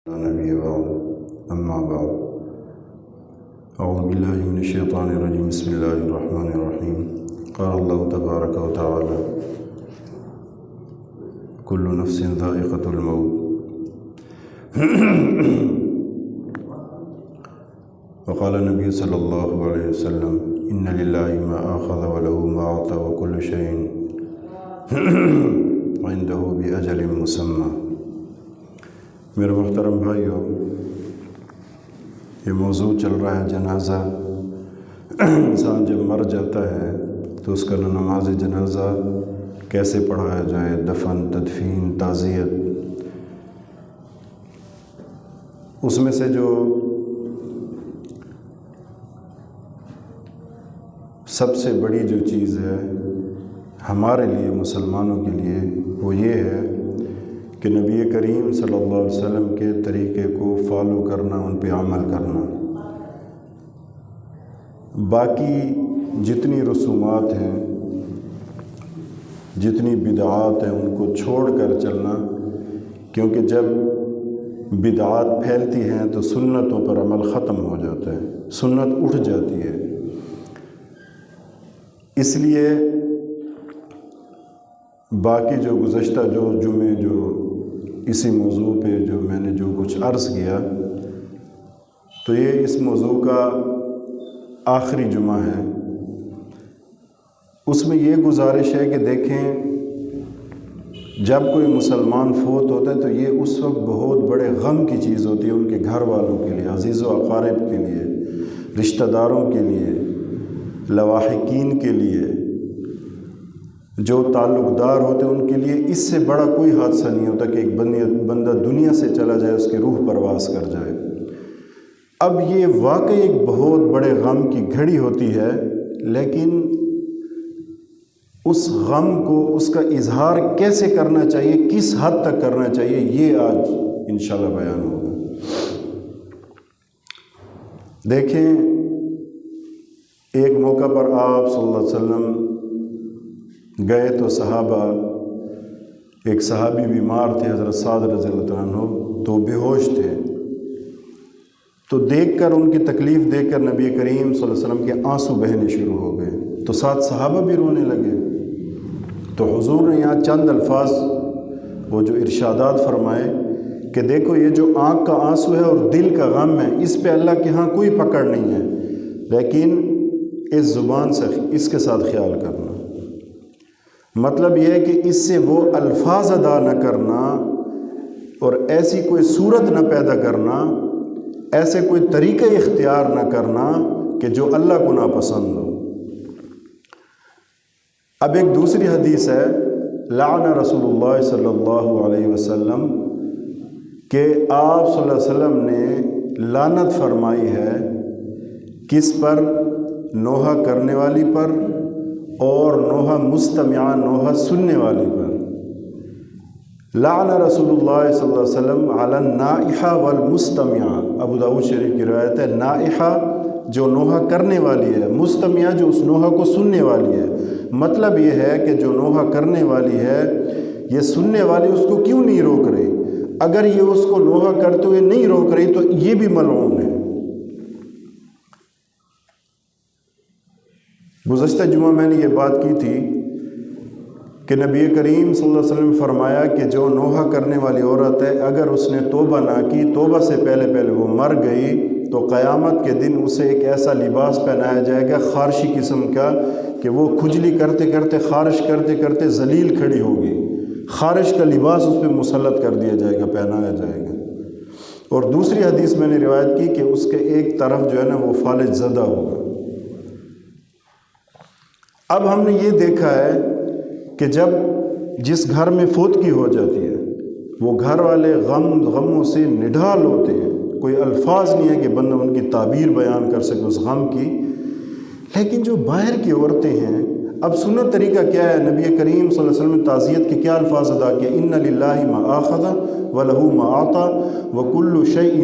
نبی بعد اما بعد اعوذ باللہ من الشیطان الرجیم بسم اللہ الرحمن الرحیم قال اللہ تبارک و تعالی کل نفس ذائقۃ الموت وقال نبی صلی اللہ علیہ وسلم ان للہ ما آخذ وله ما اعطى وكل شيء عنده بأجل مسمى۔ میرے محترم بھائیو، یہ موضوع چل رہا ہے جنازہ۔ انسان جب مر جاتا ہے تو اس کا نماز جنازہ کیسے پڑھایا جائے، دفن، تدفین، تعزیت، اس میں سے جو سب سے بڑی جو چیز ہے ہمارے لیے مسلمانوں کے لیے وہ یہ ہے کہ نبی کریم صلی اللہ علیہ وسلم کے طریقے کو فالو کرنا، ان پہ عمل کرنا۔ باقی جتنی رسومات ہیں، جتنی بدعات ہیں، ان کو چھوڑ کر چلنا، کیونکہ جب بدعات پھیلتی ہیں تو سنتوں پر عمل ختم ہو جاتا ہے، سنت اٹھ جاتی ہے۔ اس لیے باقی جو گزشتہ جو جمعے جو اسی موضوع پہ جو میں نے جو کچھ عرض کیا، تو یہ اس موضوع کا آخری جمعہ ہے۔ اس میں یہ گزارش ہے کہ دیکھیں، جب کوئی مسلمان فوت ہوتا ہے تو یہ اس وقت بہت بڑے غم کی چیز ہوتی ہے، ان کے گھر والوں کے لیے، عزیز و اقارب کے لیے، رشتہ داروں کے لیے، لواحقین کے لیے، جو تعلق دار ہوتے ہیں ان کے لیے اس سے بڑا کوئی حادثہ نہیں ہوتا کہ ایک بندہ دنیا سے چلا جائے، اس کی روح پرواز کر جائے۔ اب یہ واقعی ایک بہت بڑے غم کی گھڑی ہوتی ہے، لیکن اس غم کو، اس کا اظہار کیسے کرنا چاہیے، کس حد تک کرنا چاہیے، یہ آج انشاءاللہ بیان ہوگا۔ دیکھیں، ایک موقع پر آپ صلی اللہ علیہ وسلم گئے تو صحابہ، ایک صحابی بیمار تھے، حضرت سعد رضی اللہ عنہ، تو بے ہوش تھے۔ تو دیکھ کر، ان کی تکلیف دیکھ کر نبی کریم صلی اللہ علیہ وسلم کے آنسو بہنے شروع ہو گئے، تو ساتھ صحابہ بھی رونے لگے۔ تو حضور نے یہاں چند الفاظ وہ جو ارشادات فرمائے کہ دیکھو، یہ جو آنکھ کا آنسو ہے اور دل کا غم ہے، اس پہ اللہ کے ہاں کوئی پکڑ نہیں ہے، لیکن اس زبان سے اس کے ساتھ خیال کرنا۔ مطلب یہ ہے کہ اس سے وہ الفاظ ادا نہ کرنا اور ایسی کوئی صورت نہ پیدا کرنا، ایسے کوئی طریقہ اختیار نہ کرنا کہ جو اللہ کو ناپسند ہو۔ اب ایک دوسری حدیث ہے، لعن رسول اللہ صلی اللہ علیہ وسلم، کہ آپ صلی اللہ علیہ وسلم نے لعنت فرمائی ہے کس پر؟ نوحہ کرنے والی پر اور نوحہ مستمعہ، نوحہ سننے والی پر۔ لعن رسول اللہ صلی اللہ علیہ وسلم علی النائحہ والمستمعہ، ابو داؤد شریف کی روایت ہے، نائحہ جو نوحہ کرنے والی ہے، مستمعہ جو اس نوحہ کو سننے والی ہے۔ مطلب یہ ہے کہ جو نوحہ کرنے والی ہے، یہ سننے والی اس کو کیوں نہیں روک رہی؟ اگر یہ اس کو نوحہ کرتے ہوئے نہیں روک رہی تو یہ بھی ملعون ہے۔ گزشتہ جمعہ میں نے یہ بات کی تھی کہ نبی کریم صلی اللہ علیہ وسلم نے فرمایا کہ جو نوحہ کرنے والی عورت ہے، اگر اس نے توبہ نہ کی، توبہ سے پہلے وہ مر گئی، تو قیامت کے دن اسے ایک ایسا لباس پہنایا جائے گا خارشی قسم کا کہ وہ کھجلی کرتے کرتے، خارش کرتے کرتے ذلیل کھڑی ہوگی، خارش کا لباس اس پہ مسلط کر دیا جائے گا، پہنایا جائے گا۔ اور دوسری حدیث میں نے روایت کی کہ اس کے ایک طرف جو ہے نا وہ فالج زدہ ہوگا۔ اب ہم نے یہ دیکھا ہے کہ جب جس گھر میں فوتگی ہو جاتی ہے، وہ گھر والے غموں سے نڈھال ہوتے ہیں، کوئی الفاظ نہیں ہے کہ بندہ ان کی تعبیر بیان کر سکے اس غم کی۔ لیکن جو باہر کی عورتیں ہیں، اب سنت طریقہ کیا ہے؟ نبی کریم صلی اللہ علیہ وسلم نے تعزیت کے کیا الفاظ ادا کیے؟ ان للہ ما آخذ وله ما اعطى وكل شيء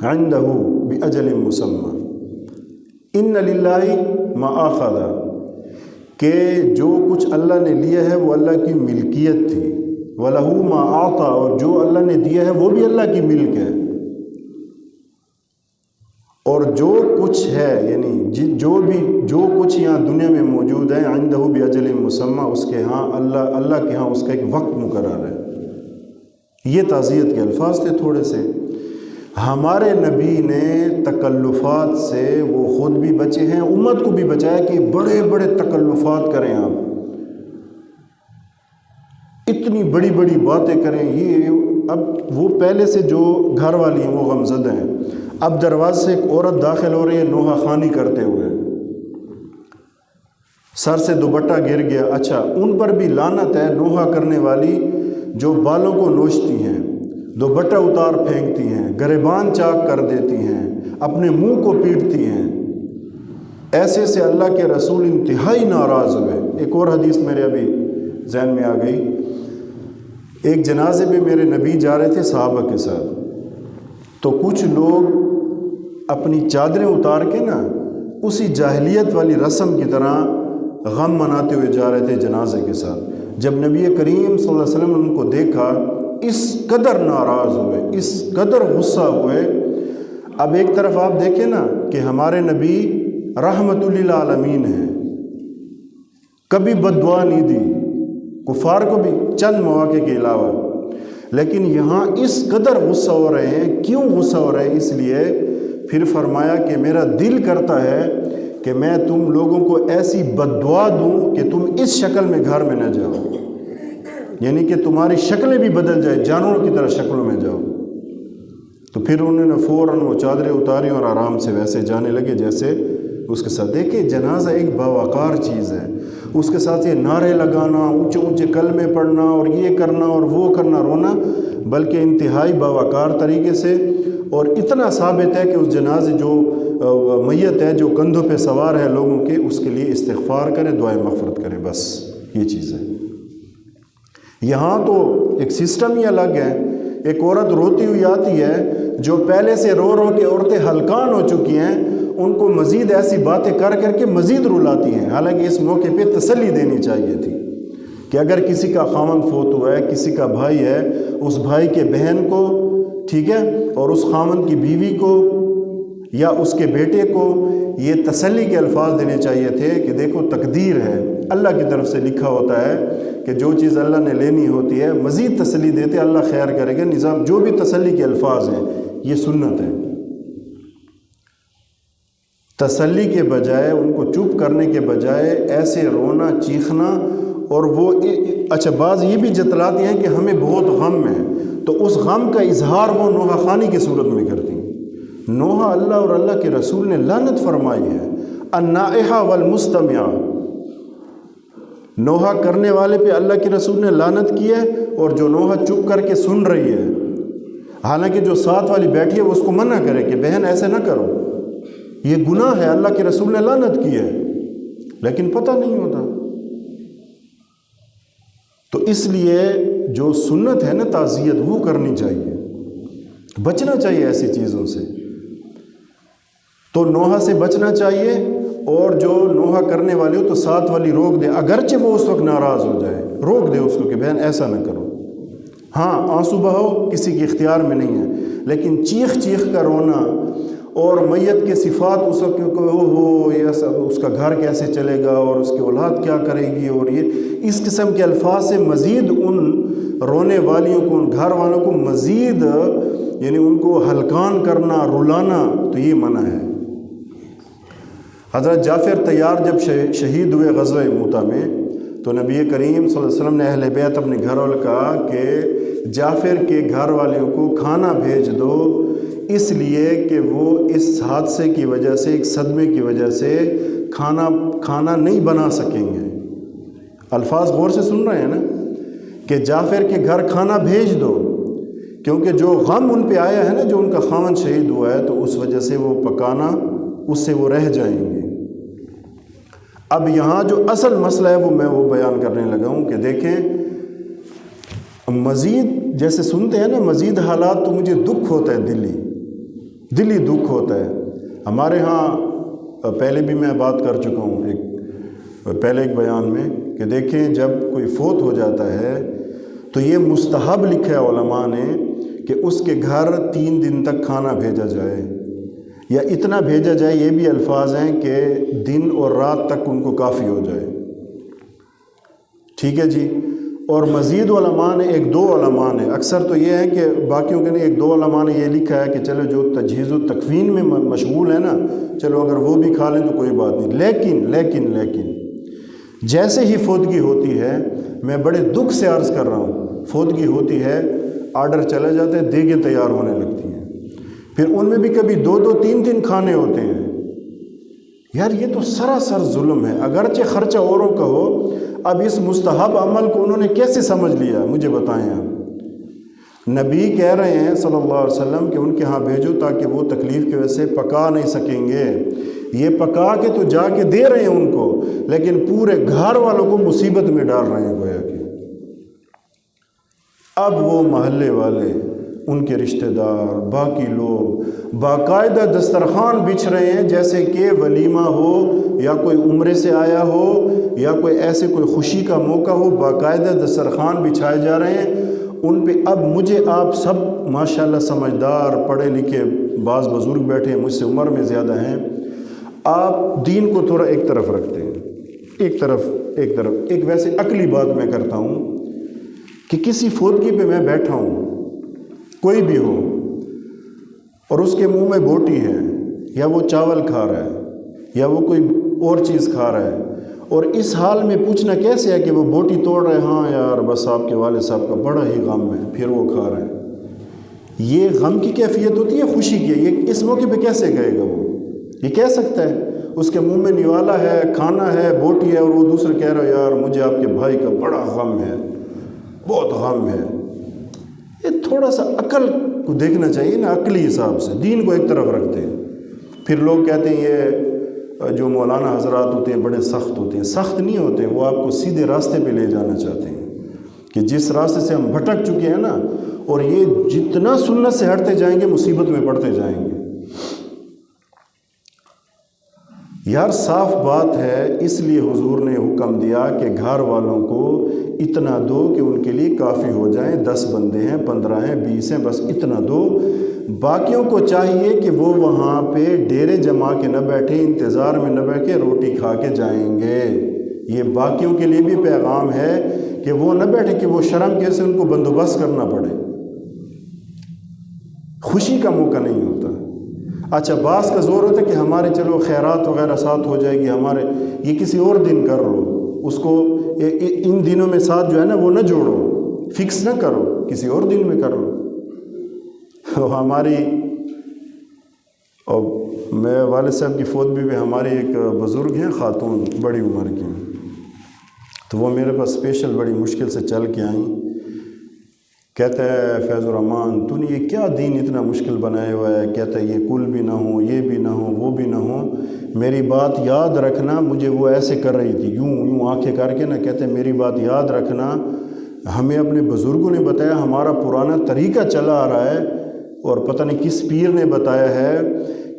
عنده بأجل مسمى۔ ان للہ ما آخذ، کہ جو کچھ اللہ نے لیا ہے وہ اللہ کی ملکیت تھی، وَلَهُ مَا أَعْطَى، اور جو اللہ نے دیا ہے وہ بھی اللہ کی ملک ہے، اور جو کچھ ہے یعنی جو کچھ یہاں دنیا میں موجود ہے عندہ بأجل مسمى، اس کے ہاں اللہ کے ہاں اس کا ایک وقت مقرر ہے۔ یہ تعزیت کے الفاظ تھے تھوڑے سے۔ ہمارے نبی نے تکلفات سے وہ خود بھی بچے ہیں، امت کو بھی بچایا کہ بڑے بڑے تکلفات کریں، آپ اتنی بڑی بڑی باتیں کریں۔ یہ اب وہ پہلے سے جو گھر والی ہیں وہ غمزدہ ہیں، اب دروازے سے ایک عورت داخل ہو رہی ہے نوحہ خوانی کرتے ہوئے، سر سے دوپٹہ گر گیا، اچھا ان پر بھی لعنت ہے، نوحہ کرنے والی جو بالوں کو نوچتی ہیں، دوپٹہ اتار پھینکتی ہیں، گریبان چاک کر دیتی ہیں، اپنے منہ کو پیٹتی ہیں، ایسے سے اللہ کے رسول انتہائی ناراض ہوئے۔ ایک اور حدیث میرے ابھی ذہن میں آ گئی، ایک جنازے میں میرے نبی جا رہے تھے صحابہ کے ساتھ، تو کچھ لوگ اپنی چادریں اتار کے نا اسی جاہلیت والی رسم کی طرح غم مناتے ہوئے جا رہے تھے جنازے کے ساتھ۔ جب نبی کریم صلی اللہ علیہ وسلم نے ان کو دیکھا، اس قدر ناراض ہوئے، اس قدر غصہ ہوئے۔ اب ایک طرف آپ دیکھیں نا کہ ہمارے نبی رحمت للعالمین ہیں، کبھی بد دعا نہیں دی کفار کو بھی چند مواقع کے علاوہ، لیکن یہاں اس قدر غصہ ہو رہے ہیں۔ کیوں غصہ ہو رہے ہیں؟ اس لیے پھر فرمایا کہ میرا دل کرتا ہے کہ میں تم لوگوں کو ایسی بد دعا دوں کہ تم اس شکل میں گھر میں نہ جاؤ، یعنی کہ تمہاری شکلیں بھی بدل جائے، جانوروں کی طرح شکلوں میں جاؤ۔ تو پھر انہوں نے فوراً وہ چادریں اتاری اور آرام سے ویسے جانے لگے جیسے اس کے ساتھ۔ دیکھیں جنازہ ایک باوقار چیز ہے، اس کے ساتھ یہ نعرے لگانا، اونچے اونچے کلمے پڑھنا اور یہ کرنا اور وہ کرنا، رونا، بلکہ انتہائی باوقار طریقے سے۔ اور اتنا ثابت ہے کہ اس جنازے جو میت ہے جو کندھوں پہ سوار ہے لوگوں کے، اس کے لیے استغفار کرے، دعائے مغفرت کرے، بس یہ چیز ہے۔ یہاں تو ایک سسٹم ہی الگ ہے۔ ایک عورت روتی ہوئی آتی ہے، جو پہلے سے رو رو کے عورتیں ہلکان ہو چکی ہیں، ان کو مزید ایسی باتیں کر کر کے مزید رلاتی ہیں۔ حالانکہ اس موقع پہ تسلی دینی چاہیے تھی کہ اگر کسی کا خاوند فوت ہوا ہے، کسی کا بھائی ہے، اس بھائی کے بہن کو، ٹھیک ہے، اور اس خاوند کی بیوی کو یا اس کے بیٹے کو یہ تسلی کے الفاظ دینے چاہیے تھے کہ دیکھو تقدیر ہے، اللہ کی طرف سے لکھا ہوتا ہے کہ جو چیز اللہ نے لینی ہوتی ہے، مزید تسلی دیتے اللہ خیر کرے گا۔ نظام جو بھی تسلی کے الفاظ ہیں یہ سنت ہے۔ تسلی کے بجائے، ان کو چپ کرنے کے بجائے ایسے رونا چیخنا، اور وہ اچھا بعض یہ بھی جتلاتی ہیں کہ ہمیں بہت غم ہے، تو اس غم کا اظہار وہ نوحہ خوانی کی صورت میں کرتی ہیں۔ نوحہ اللہ اور اللہ کے رسول نے لعنت فرمائی ہے، النائحہ والمستمع، نوحہ کرنے والے پہ اللہ کے رسول نے لعنت کی ہے، اور جو نوحہ چپ کر کے سن رہی ہے، حالانکہ جو ساتھ والی بیٹھی ہے وہ اس کو منع کرے کہ بہن ایسے نہ کرو، یہ گناہ ہے، اللہ کے رسول نے لعنت کی ہے، لیکن پتہ نہیں ہوتا۔ تو اس لیے جو سنت ہے نا تعزیت، وہ کرنی چاہیے، بچنا چاہیے ایسی چیزوں سے۔ تو نوحہ سے بچنا چاہیے، اور جو نوحہ کرنے والی ہو تو ساتھ والی روک دے، اگرچہ وہ اس وقت ناراض ہو جائے، روک دے اس کو کہ بہن ایسا نہ کرو۔ ہاں آنسو بہاؤ کسی کے اختیار میں نہیں ہے، لیکن چیخ چیخ کر رونا اور میت کے صفات اس وقت ہو یہ سب، اس کا گھر کیسے چلے گا اور اس کی اولاد کیا کرے گی، اور یہ اس قسم کے الفاظ سے مزید ان رونے والیوں کو، ان گھر والوں کو مزید یعنی ان کو ہلکان کرنا، رلانا، تو یہ منع ہے۔ حضرت جعفر طیار جب شہید ہوئے غزوہ موتہ میں، تو نبی کریم صلی اللہ علیہ وسلم نے اہل بیت اپنے گھر والوں کو کہا کہ جعفر کے گھر والوں کو کھانا بھیج دو، اس لیے کہ وہ اس حادثے کی وجہ سے، ایک صدمے کی وجہ سے کھانا نہیں بنا سکیں گے۔ الفاظ غور سے سن رہے ہیں نا، کہ جعفر کے گھر کھانا بھیج دو، کیونکہ جو غم ان پہ آیا ہے نا، جو ان کا خاوند شہید ہوا ہے، تو اس وجہ سے وہ پکانا، اس سے وہ رہ جائیں گے۔ اب یہاں جو اصل مسئلہ ہے میں وہ بیان کرنے لگا ہوں کہ دیکھیں، مزید جیسے سنتے ہیں نا مزید حالات، تو مجھے دکھ ہوتا ہے، دلی دکھ ہوتا ہے۔ ہمارے ہاں پہلے بھی میں بات کر چکا ہوں پہلے ایک بیان میں، کہ دیکھیں جب کوئی فوت ہو جاتا ہے تو یہ مستحب لکھا ہے علماء نے کہ اس کے گھر 3 دن تک کھانا بھیجا جائے، یا اتنا بھیجا جائے، یہ بھی الفاظ ہیں کہ دن اور رات تک ان کو کافی ہو جائے، ٹھیک ہے جی۔ اور مزید علماء نے 1-2 علماء نے، اکثر تو یہ ہے کہ باقیوں کے نہیں، 1-2 علماء نے یہ لکھا ہے کہ چلو جو تجہیز و تکفین میں مشغول ہے نا، چلو اگر وہ بھی کھا لیں تو کوئی بات نہیں، لیکن جیسے ہی فوتگی ہوتی ہے، میں بڑے دکھ سے عرض کر رہا ہوں، فوتگی ہوتی ہے، آرڈر چلے جاتے ہیں، دیگیں تیار ہونے لگتی ہیں، پھر ان میں بھی کبھی 2-2 3-3 کھانے ہوتے ہیں۔ یار یہ تو سراسر ظلم ہے، اگرچہ خرچہ اوروں کا ہو، اب اس مستحب عمل کو انہوں نے کیسے سمجھ لیا، مجھے بتائیں آپ۔ نبی کہہ رہے ہیں صلی اللہ علیہ وسلم کہ ان کے ہاں بھیجو تاکہ وہ تکلیف کی وجہ سے پکا نہیں سکیں گے، یہ پکا کے تو جا کے دے رہے ہیں ان کو، لیکن پورے گھر والوں کو مصیبت میں ڈال رہے ہیں گویا کہ۔ اب وہ محلے والے، ان کے رشتہ دار، باقی لوگ باقاعدہ دسترخوان بچھ رہے ہیں جیسے کہ ولیمہ ہو، یا کوئی عمرے سے آیا ہو، یا کوئی ایسے کوئی خوشی کا موقع ہو، باقاعدہ دسترخوان بچھائے جا رہے ہیں ان پہ۔ اب مجھے آپ سب ماشاءاللہ سمجھدار، پڑھے لکھے، بعض بزرگ بیٹھے ہیں مجھ سے عمر میں زیادہ ہیں، آپ دین کو تھوڑا ایک طرف رکھتے ہیں، ایک طرف ایک ویسے عقلی بات میں کرتا ہوں کہ کسی فوتگی پہ میں بیٹھا ہوں، کوئی بھی ہو، اور اس کے منہ میں بوٹی ہے، یا وہ چاول کھا رہا ہے، یا وہ کوئی اور چیز کھا رہا ہے، اور اس حال میں پوچھنا کیسے ہے کہ وہ بوٹی توڑ رہے ہیں، ہاں یار بس آپ کے والد صاحب کا بڑا ہی غم ہے، پھر وہ کھا رہا ہے۔ یہ غم کی کیفیت ہوتی ہے خوشی کی، یہ اس موقع پہ کیسے کہے گا وہ؟ یہ کہہ سکتا ہے؟ اس کے منہ میں نوالا ہے، کھانا ہے، بوٹی ہے، اور وہ دوسرے کہہ رہا ہے یار مجھے آپ کے بھائی کا بڑا غم ہے، بہت غم ہے۔ یہ تھوڑا سا عقل کو دیکھنا چاہیے نا، عقلی حساب سے دین کو ایک طرف رکھتے ہیں۔ پھر لوگ کہتے ہیں یہ جو مولانا حضرات ہوتے ہیں بڑے سخت ہوتے ہیں، سخت نہیں ہوتے، وہ آپ کو سیدھے راستے پہ لے جانا چاہتے ہیں کہ جس راستے سے ہم بھٹک چکے ہیں نا، اور یہ جتنا سنت سے ہٹتے جائیں گے مصیبت میں پڑتے جائیں گے۔ یار صاف بات ہے، اس لیے حضور نے حکم دیا کہ گھر والوں کو اتنا دو کہ ان کے لیے کافی ہو جائیں، 10 بندے ہیں، 15 ہیں، 20 ہیں، بس اتنا دو۔ باقیوں کو چاہیے کہ وہ وہاں پہ ڈیرے جما کے نہ بیٹھیں، انتظار میں نہ بیٹھے، روٹی کھا کے جائیں گے۔ یہ باقیوں کے لیے بھی پیغام ہے کہ وہ نہ بیٹھے کہ وہ شرم کیسے ان کو بندوبست کرنا پڑے، خوشی کا موقع نہیں ہوتا۔ اچھا بعض کا زور ہوتا ہے کہ ہمارے چلو خیرات وغیرہ ساتھ ہو جائے گی، ہمارے یہ کسی اور دن کر لو، اس کو ان دنوں میں ساتھ جو ہے نا وہ نہ جوڑو، فکس نہ کرو، کسی اور دن میں کر لو۔ ہماری اور میں والد صاحب کی فوت بھی ہماری ایک بزرگ ہیں خاتون بڑی عمر کی، تو وہ میرے پاس اسپیشل بڑی مشکل سے چل کے آئیں، کہتا ہے فیض الرحمان تو نے یہ کیا دین اتنا مشکل بنایا ہوا ہے، کہتا ہے یہ کل بھی نہ ہو، یہ بھی نہ ہو، وہ بھی نہ ہو، میری بات یاد رکھنا۔ مجھے وہ ایسے کر رہی تھی، یوں آنکھیں کر کے نا، کہتے ہیں میری بات یاد رکھنا، ہمیں اپنے بزرگوں نے بتایا، ہمارا پرانا طریقہ چلا آ رہا ہے، اور پتہ نہیں کس پیر نے بتایا ہے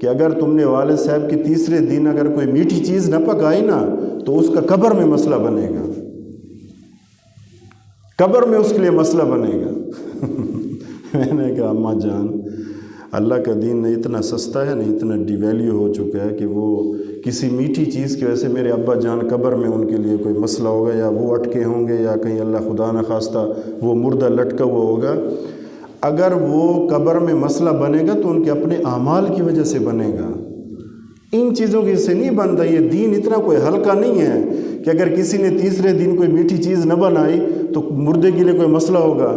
کہ اگر تم نے والد صاحب کے تیسرے دن اگر کوئی میٹھی چیز نہ پکائی نا تو اس کا قبر میں مسئلہ بنے گا، قبر میں اس کے لیے مسئلہ بنے گا۔ میں نے کہا اماں جان اللہ کا دین نہ اتنا سستا ہے، نہ اتنا ڈی ویلیو ہو چکا ہے کہ وہ کسی میٹھی چیز کی وجہ سے میرے ابا جان قبر میں ان کے لیے کوئی مسئلہ ہوگا، یا وہ اٹکے ہوں گے، یا کہیں اللہ خدا نہ خواستہ وہ مردہ لٹکا ہوا ہوگا۔ اگر وہ قبر میں مسئلہ بنے گا تو ان کے اپنے اعمال کی وجہ سے بنے گا، ان چیزوں کی سے نہیں بنتا۔ یہ دین اتنا کوئی ہلکا نہیں ہے کہ اگر کسی نے تیسرے دن کوئی میٹھی چیز نہ بنائی تو مردے کے لیے کوئی مسئلہ ہوگا۔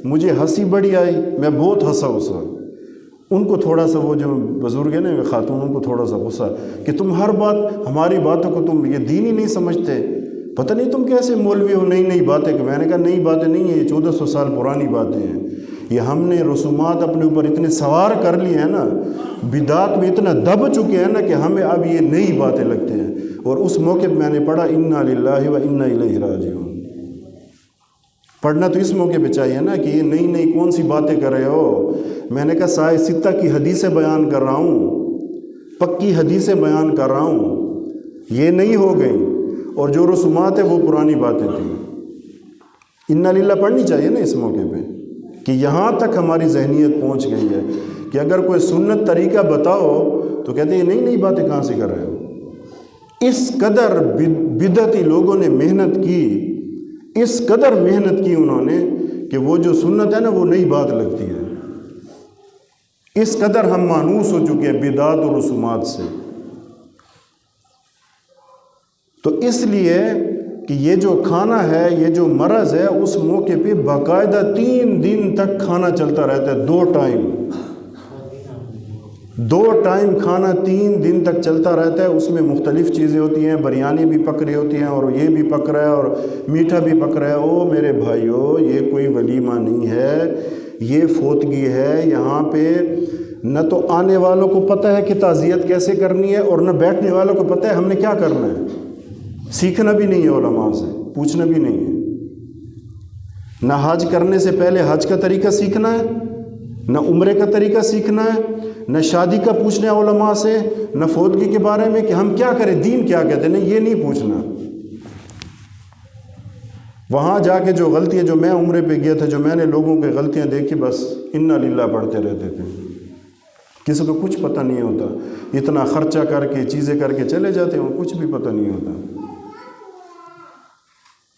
مجھے ہنسی بڑی آئی، میں بہت ہنسا اس وقت۔ ان کو تھوڑا سا وہ جو بزرگ ہیں نا خاتون، ان کو تھوڑا سا غصہ کہ تم ہر بات ہماری باتوں کو تم یہ دین ہی نہیں سمجھتے، پتہ نہیں تم کیسے مولوی ہو، نئی نئی باتیں۔ کہ میں نے کہا نئی باتیں نہیں ہیں، یہ 1400 سال پرانی باتیں ہیں، یہ ہم نے رسومات اپنے اوپر اتنے سوار کر لیے ہیں نا، بدعات میں اتنا دب چکے ہیں نا کہ ہمیں اب یہ نئی باتیں لگتے ہیں۔ اور اس موقع پہ میں نے پڑھا انا للہ و انا الیہ راجعون، پڑھنا تو اس موقع پہ چاہیے نا کہ یہ نئی نئی کون سی باتیں کر رہے ہو۔ میں نے کہا سائے ستہ کی حدیثیں بیان کر رہا ہوں، پکی حدیثیں بیان کر رہا ہوں، یہ نہیں ہو گئی، اور جو رسومات ہیں وہ پرانی باتیں تھیں۔ انا للہ پڑھنی چاہیے نا اس موقع پہ، کہ یہاں تک ہماری ذہنیت پہنچ گئی ہے کہ اگر کوئی سنت طریقہ بتاؤ تو کہتے ہیں نئی نئی باتیں کہاں سے کر رہے ہو۔ اس قدر بدعتی لوگوں نے محنت کی، اس قدر محنت کی انہوں نے کہ وہ جو سنت ہے نا وہ نئی بات لگتی ہے۔ اس قدر ہم مانوس ہو چکے ہیں بدعات اور رسومات سے۔ تو اس لیے کہ یہ جو کھانا ہے، یہ جو مرض ہے، اس موقع پہ باقاعدہ 3 دن تک کھانا چلتا رہتا ہے، 2 ٹائم کھانا 3 دن تک چلتا رہتا ہے۔ اس میں مختلف چیزیں ہوتی ہیں، بریانی بھی پک رہی ہوتی ہیں اور یہ بھی پک رہا ہے اور میٹھا بھی پک رہا ہے۔ او میرے بھائیو، یہ کوئی ولیمہ نہیں ہے، یہ فوتگی ہے۔ یہاں پہ نہ تو آنے والوں کو پتہ ہے کہ تعزیت کیسے کرنی ہے، اور نہ بیٹھنے والوں کو پتہ ہے ہم نے کیا کرنا ہے۔ سیکھنا بھی نہیں ہے علماء سے، پوچھنا بھی نہیں ہے۔ نہ حج کرنے سے پہلے حج کا طریقہ سیکھنا ہے، نہ عمرے کا طریقہ سیکھنا ہے، نہ شادی کا پوچھنا ہے علماء سے، نہ فوتگی کے بارے میں کہ ہم کیا کریں، دین کیا کہتے ہیں، نہیں، یہ نہیں پوچھنا۔ وہاں جا کے جو غلطیاں، جو میں عمرے پہ گیا تھا، جو میں نے لوگوں کی غلطیاں دیکھی، بس انا للہ پڑھتے رہتے تھے، کسی کو کچھ پتہ نہیں ہوتا، اتنا خرچہ کر کے چیزیں کر کے چلے جاتے ہیں، کچھ بھی پتہ نہیں ہوتا۔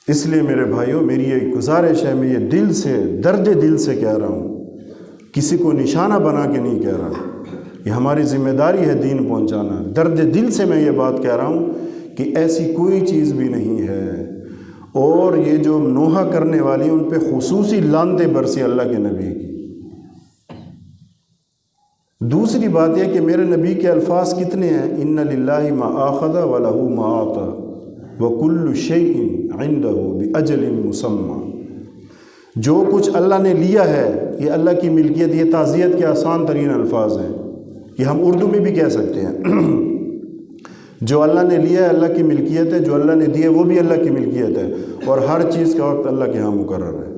اس لیے میرے بھائیوں، میری یہ گزارش ہے، میں یہ دل سے، درد دل سے کہہ رہا ہوں، کسی کو نشانہ بنا کے نہیں کہہ رہا، یہ ہماری ذمہ داری ہے دین پہنچانا۔ درد دل سے میں یہ بات کہہ رہا ہوں کہ ایسی کوئی چیز بھی نہیں ہے، اور یہ جو نوحہ کرنے والی ان پہ خصوصی لعنتیں برسی اللہ کے نبی کی۔ دوسری بات یہ کہ میرے نبی کے الفاظ کتنے ہیں، ان للہ ما آخذ ولہ ما اعطى وکل شیء عنده باجل مسمى۔ جو کچھ اللہ نے لیا ہے یہ اللہ کی ملکیت۔ یہ تعزیت کے آسان ترین الفاظ ہیں، یہ ہم اردو میں بھی کہہ سکتے ہیں۔ جو اللہ نے لیا ہے اللہ کی ملکیت ہے، جو اللہ نے دیا ہے وہ بھی اللہ کی ملکیت ہے، اور ہر چیز کا وقت اللہ کے ہاں مقرر ہے۔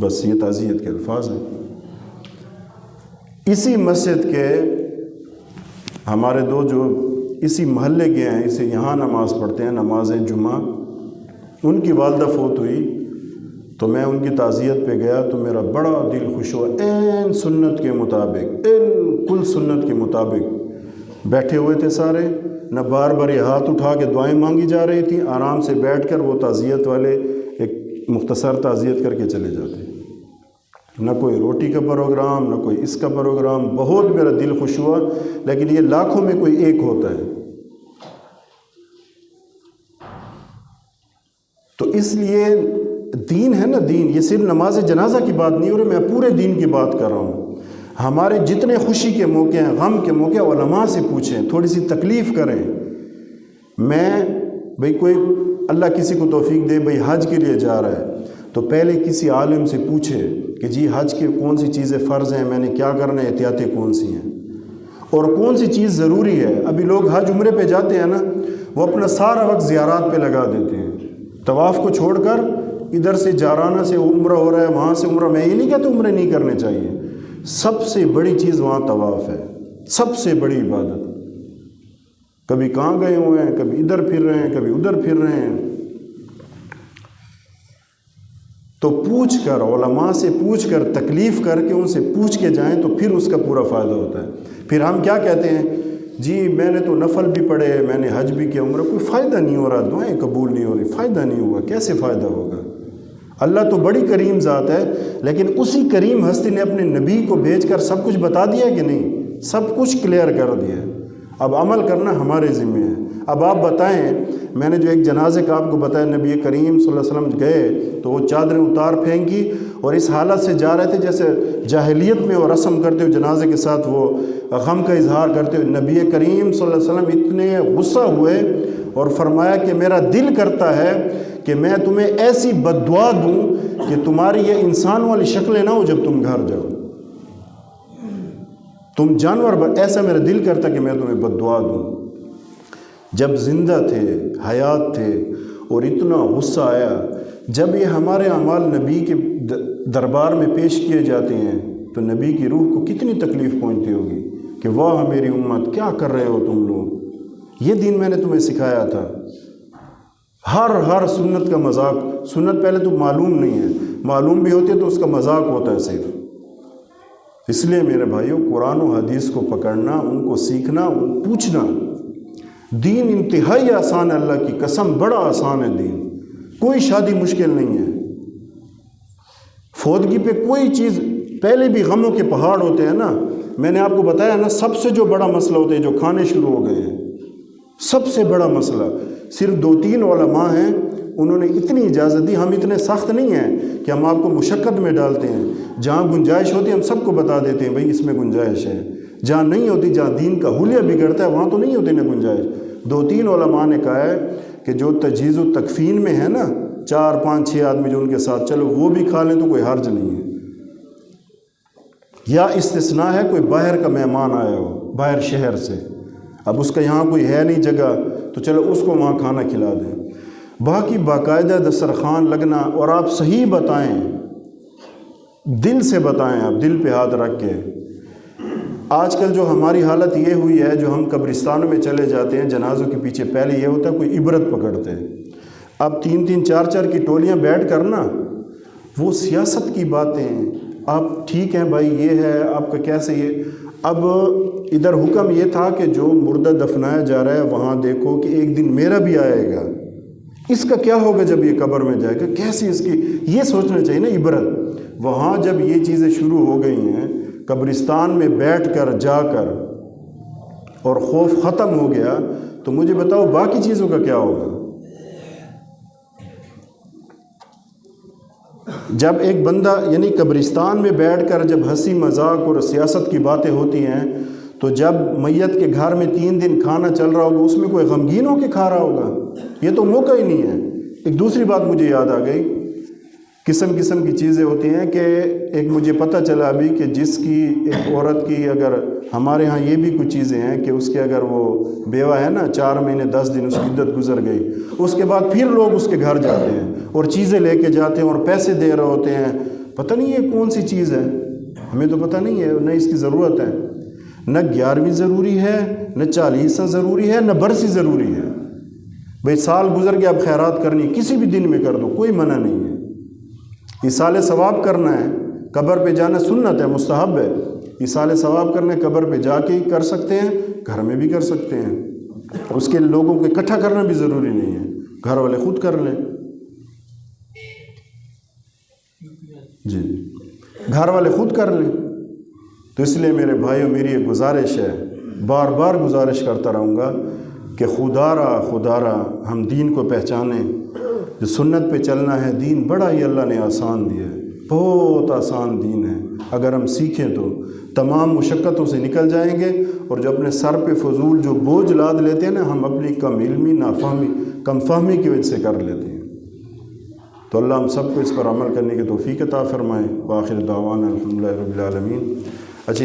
بس یہ تعزیت کے الفاظ ہیں۔ اسی مسجد کے ہمارے دو جو اسی محلے کے ہیں، اسے یہاں نماز پڑھتے ہیں، نماز جمعہ، ان کی والدہ فوت ہوئی تو میں ان کی تعزیت پہ گیا تو میرا بڑا دل خوش ہوا۔ این سنت کے مطابق، کل سنت کے مطابق بیٹھے ہوئے تھے سارے، نہ بار بار یہ ہاتھ اٹھا کے دعائیں مانگی جا رہی تھیں، آرام سے بیٹھ کر وہ تعزیت والے ایک مختصر تعزیت کر کے چلے جاتے، نہ کوئی روٹی کا پروگرام، نہ کوئی اس کا پروگرام۔ بہت میرا دل خوش ہوا، لیکن یہ لاکھوں میں کوئی ایک ہوتا ہے۔ تو اس لیے دین ہے نا، دین یہ صرف نماز جنازہ کی بات نہیں ہو رہی، میں پورے دین کی بات کر رہا ہوں۔ ہمارے جتنے خوشی کے موقع ہیں، غم کے موقع، علماء سے پوچھیں، تھوڑی سی تکلیف کریں۔ میں بھئی کوئی اللہ کسی کو توفیق دے، بھئی حج کے لیے جا رہا ہے تو پہلے کسی عالم سے پوچھے کہ جی حج کے کون سی چیزیں فرض ہیں، میں نے کیا کرنا ہے، احتیاطیں کون سی ہیں اور کون سی چیز ضروری ہے۔ ابھی لوگ حج عمرے پہ جاتے ہیں نا، وہ اپنا سارا وقت زیارات پہ لگا دیتے ہیں، طواف کو چھوڑ کر ادھر سے جارانہ سے عمرہ ہو رہا ہے، وہاں سے عمرہ۔ میں یہ نہیں کہتا عمرے نہیں کرنے چاہیے، سب سے بڑی چیز وہاں طواف ہے، سب سے بڑی عبادت۔ کبھی کہاں گئے ہوئے ہیں، کبھی ادھر پھر رہے ہیں، کبھی ادھر پھر رہے ہیں۔ تو پوچھ کر، علماء سے پوچھ کر، تکلیف کر کے ان سے پوچھ کے جائیں تو پھر اس کا پورا فائدہ ہوتا ہے۔ پھر ہم کیا کہتے ہیں، جی میں نے تو نفل بھی پڑھے، میں نے حج بھی کیا، عمرہ، کوئی فائدہ نہیں ہو رہا، دعائیں قبول نہیں ہو رہی، فائدہ نہیں ہوا۔ کیسے فائدہ ہوگا؟ اللہ تو بڑی کریم ذات ہے، لیکن اسی کریم ہستی نے اپنے نبی کو بھیج کر سب کچھ بتا دیا کہ نہیں؟ سب کچھ کلیئر کر دیا۔ اب عمل کرنا ہمارے ذمہ ہے۔ اب آپ بتائیں، میں نے جو ایک جنازے کا آپ کو بتایا، نبی کریم صلی اللہ علیہ وسلم گئے تو وہ چادریں اتار پھینکی اور اس حالت سے جا رہے تھے جیسے جاہلیت میں وہ رسم کرتے ہوئے جنازے کے ساتھ وہ غم کا اظہار کرتے ہوئے۔ نبی کریم صلی اللہ علیہ وسلم اتنے غصہ ہوئے اور فرمایا کہ میرا دل کرتا ہے کہ میں تمہیں ایسی بد دعا دوں کہ تمہاری یہ انسان والی شکلیں نہ ہو جب تم گھر جاؤ، تم جانور، ایسا میرا دل کرتا کہ میں تمہیں بد دعا دوں۔ جب زندہ تھے، حیات تھے، اور اتنا غصہ آیا۔ جب یہ ہمارے اعمال نبی کے دربار میں پیش کیے جاتے ہیں تو نبی کی روح کو کتنی تکلیف پہنچتی ہوگی کہ واہ میری امت، کیا کر رہے ہو تم لوگ، یہ دین میں نے تمہیں سکھایا تھا۔ ہر سنت کا مذاق، سنت پہلے تو معلوم نہیں ہے، معلوم بھی ہوتی ہے تو اس کا مذاق ہوتا ہے صرف۔ اس لیے میرے بھائیوں، قرآن و حدیث کو پکڑنا، ان کو سیکھنا، پوچھنا۔ دین انتہائی آسان ہے، اللہ کی قسم بڑا آسان ہے دین، کوئی شادی مشکل نہیں ہے۔ فوتگی پہ کوئی چیز، پہلے بھی غموں کے پہاڑ ہوتے ہیں نا، میں نے آپ کو بتایا نا، سب سے جو بڑا مسئلہ ہوتا ہے جو کھانے شروع ہو گئے ہیں، سب سے بڑا مسئلہ صرف 2-3 علماء ہیں، انہوں نے اتنی اجازت دی۔ ہم اتنے سخت نہیں ہیں کہ ہم آپ کو مشقت میں ڈالتے ہیں، جہاں گنجائش ہوتی ہے ہم سب کو بتا دیتے ہیں بھئی اس میں گنجائش ہے، جہاں نہیں ہوتی، جہاں دین کا حلیہ بگڑتا ہے وہاں تو نہیں ہوتی نا گنجائش۔ 2-3 علماء نے کہا ہے کہ جو تجہیز و تکفین میں ہے نا، 4-5-6 آدمی جو ان کے ساتھ چلو وہ بھی کھا لیں تو کوئی حرج نہیں ہے۔ یا استثناء ہے کوئی باہر کا مہمان آیا ہو، باہر شہر سے، اب اس کا یہاں کوئی ہے نہیں جگہ تو چلو اس کو وہاں کھانا کھلا دیں۔ باقی باقاعدہ دسترخوان لگنا، اور آپ صحیح بتائیں، دل سے بتائیں، آپ دل پہ ہاتھ رکھ کے۔ آج کل جو ہماری حالت یہ ہوئی ہے، جو ہم قبرستانوں میں چلے جاتے ہیں جنازوں کے پیچھے، پہلے یہ ہوتا ہے کوئی عبرت پکڑتے ہیں، اب 3-3 4-4 کی ٹولیاں بیٹھ کر نا، وہ سیاست کی باتیں، آپ ٹھیک ہیں بھائی یہ ہے آپ کا کیسے یہ، اب ادھر حکم یہ تھا کہ جو مردہ دفنایا جا رہا ہے وہاں دیکھو کہ ایک دن میرا بھی آئے گا، اس کا کیا ہوگا جب یہ قبر میں جائے گا، کیسی اس کی، یہ سوچنا چاہیے نا عبرت۔ وہاں جب یہ چیزیں شروع ہو گئی ہیں، قبرستان میں بیٹھ کر جا کر، اور خوف ختم ہو گیا، تو مجھے بتاؤ باقی چیزوں کا کیا ہوگا۔ جب ایک بندہ یعنی قبرستان میں بیٹھ کر جب ہنسی مذاق اور سیاست کی باتیں ہوتی ہیں، تو جب میت کے گھر میں 3 دن کھانا چل رہا ہوگا اس میں کوئی غمگین ہو کے کھا رہا ہوگا، یہ تو موقع ہی نہیں ہے۔ ایک دوسری بات مجھے یاد آ گئی، قسم قسم کی چیزیں ہوتی ہیں کہ ایک مجھے پتہ چلا ابھی کہ جس کی ایک عورت کی، اگر ہمارے ہاں یہ بھی کچھ چیزیں ہیں کہ اس کے اگر وہ بیوہ ہے نا 4 مہینے 10 دن اس کی عدت گزر گئی، اس کے بعد پھر لوگ اس کے گھر جاتے ہیں اور چیزیں لے کے جاتے ہیں اور پیسے دے رہے ہوتے ہیں، پتہ نہیں یہ کون سی چیز ہے، ہمیں تو پتہ نہیں ہے، نہ اس کی ضرورت ہے، نہ 11ویں ضروری ہے، نہ 40واں ضروری ہے، نہ برسی ضروری ہے۔ بھئی سال گزر کے اب خیرات کرنی کسی بھی دن میں کر دو، کوئی منع نہیں ہے۔ ایصال ثواب کرنا ہے، قبر پہ جانا سنت ہے، مستحب ہے، ایصال ثواب کرنا ہے، قبر پہ جا کے کر سکتے ہیں، گھر میں بھی کر سکتے ہیں، اس کے لوگوں کو اکٹھا کرنا بھی ضروری نہیں ہے، گھر والے خود کر لیں۔ جی گھر والے خود کر لیں۔ تو اس لیے میرے بھائیوں میری ایک گزارش ہے، بار بار گزارش کرتا رہوں گا کہ خدا را ہم دین کو پہچانیں، جو سنت پہ چلنا ہے، دین بڑا ہی اللہ نے آسان دیا ہے، بہت آسان دین ہے، اگر ہم سیکھیں تو تمام مشقتوں سے نکل جائیں گے، اور جو اپنے سر پہ فضول جو بوجھ لاد لیتے ہیں نا، ہم اپنی کم علمی، نافہمی، کم فہمی کی وجہ سے کر لیتے ہیں۔ تو اللہ ہم سب کو اس پر عمل کرنے کی توفیق عطا فرمائے۔ وآخر دعوانا الحمدللہ رب العالمین۔